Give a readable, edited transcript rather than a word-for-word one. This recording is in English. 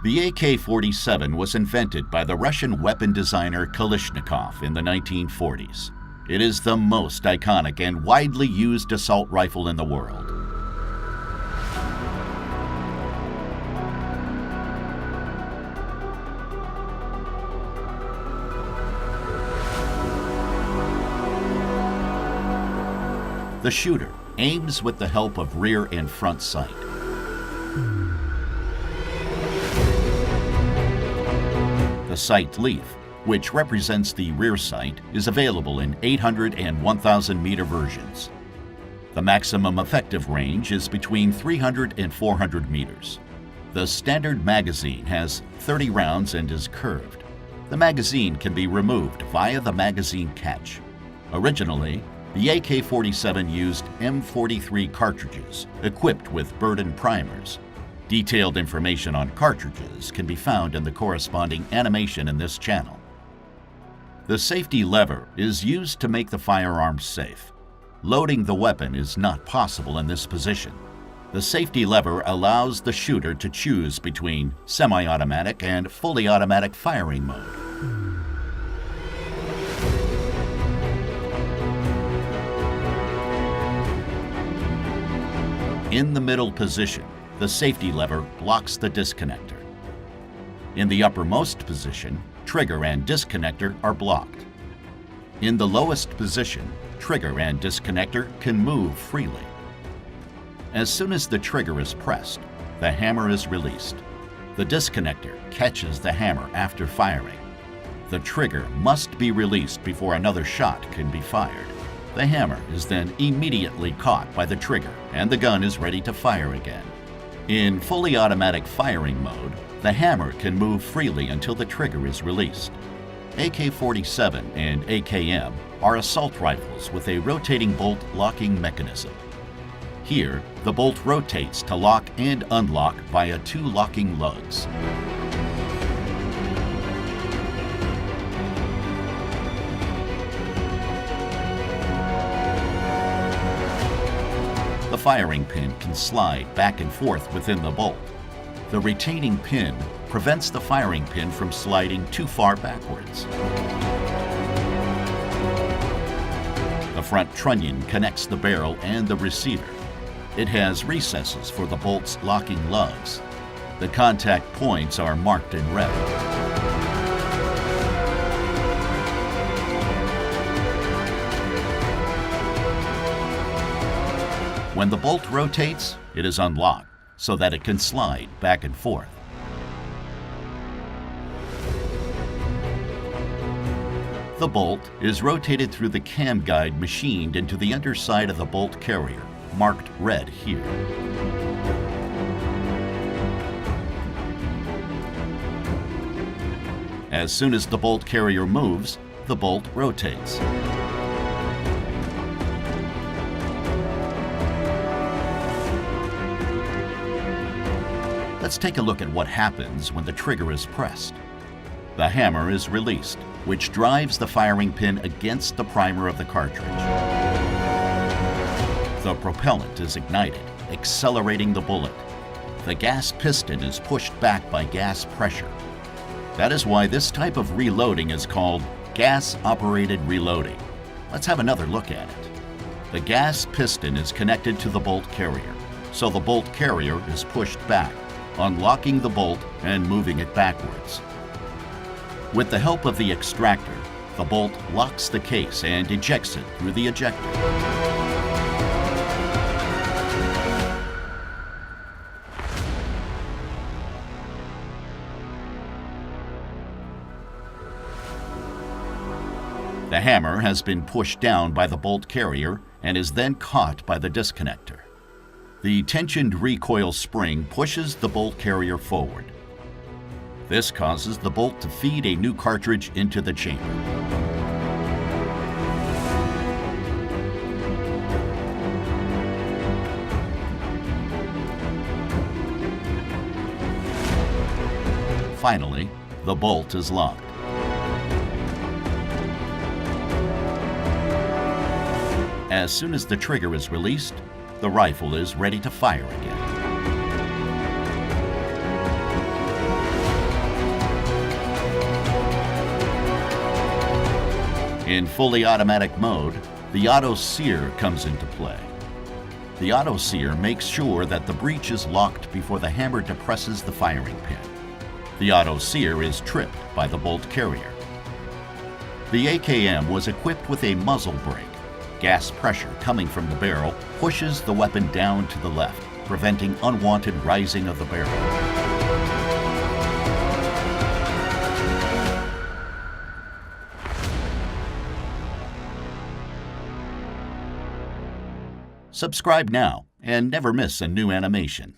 The AK-47 was invented by the Russian weapon designer Kalashnikov in the 1940s. It is the most iconic and widely used assault rifle in the world. The shooter aims with the help of rear and front sight. The sight leaf, which represents the rear sight, is available in 800 and 1,000 meter versions. The maximum effective range is between 300 and 400 meters. The standard magazine has 30 rounds and is curved. The magazine can be removed via the magazine catch. Originally, the AK-47 used M43 cartridges equipped with Burden primers. Detailed information on cartridges can be found in the corresponding animation in this channel. The safety lever is used to make the firearm safe. Loading the weapon is not possible in this position. The safety lever allows the shooter to choose between semi-automatic and fully automatic firing mode. In the middle position, the safety lever blocks the disconnector. In the uppermost position, trigger and disconnector are blocked. In the lowest position, trigger and disconnector can move freely. As soon as the trigger is pressed, the hammer is released. The disconnector catches the hammer after firing. The trigger must be released before another shot can be fired. The hammer is then immediately caught by the trigger and the gun is ready to fire again. In fully automatic firing mode, the hammer can move freely until the trigger is released. AK-47 and AKM are assault rifles with a rotating bolt locking mechanism. Here, the bolt rotates to lock and unlock via two locking lugs. The firing pin can slide back and forth within the bolt. The retaining pin prevents the firing pin from sliding too far backwards. The front trunnion connects the barrel and the receiver. It has recesses for the bolt's locking lugs. The contact points are marked in red. When the bolt rotates, it is unlocked so that it can slide back and forth. The bolt is rotated through the cam guide machined into the underside of the bolt carrier, marked red here. As soon as the bolt carrier moves, the bolt rotates. Let's take a look at what happens when the trigger is pressed. The hammer is released, which drives the firing pin against the primer of the cartridge. The propellant is ignited, accelerating the bullet. The gas piston is pushed back by gas pressure. That is why this type of reloading is called gas-operated reloading. Let's have another look at it. The gas piston is connected to the bolt carrier, so the bolt carrier is pushed back, unlocking the bolt and moving it backwards. With the help of the extractor, the bolt locks the case and ejects it through the ejector. The hammer has been pushed down by the bolt carrier and is then caught by the disconnector. The tensioned recoil spring pushes the bolt carrier forward. This causes the bolt to feed a new cartridge into the chamber. Finally, the bolt is locked. As soon as the trigger is released, the rifle is ready to fire again. In fully automatic mode, the auto sear comes into play. The auto sear makes sure that the breech is locked before the hammer depresses the firing pin. The auto sear is tripped by the bolt carrier. The AKM was equipped with a muzzle brake. Gas pressure coming from the barrel pushes the weapon down to the left, preventing unwanted rising of the barrel. Subscribe now and never miss a new animation.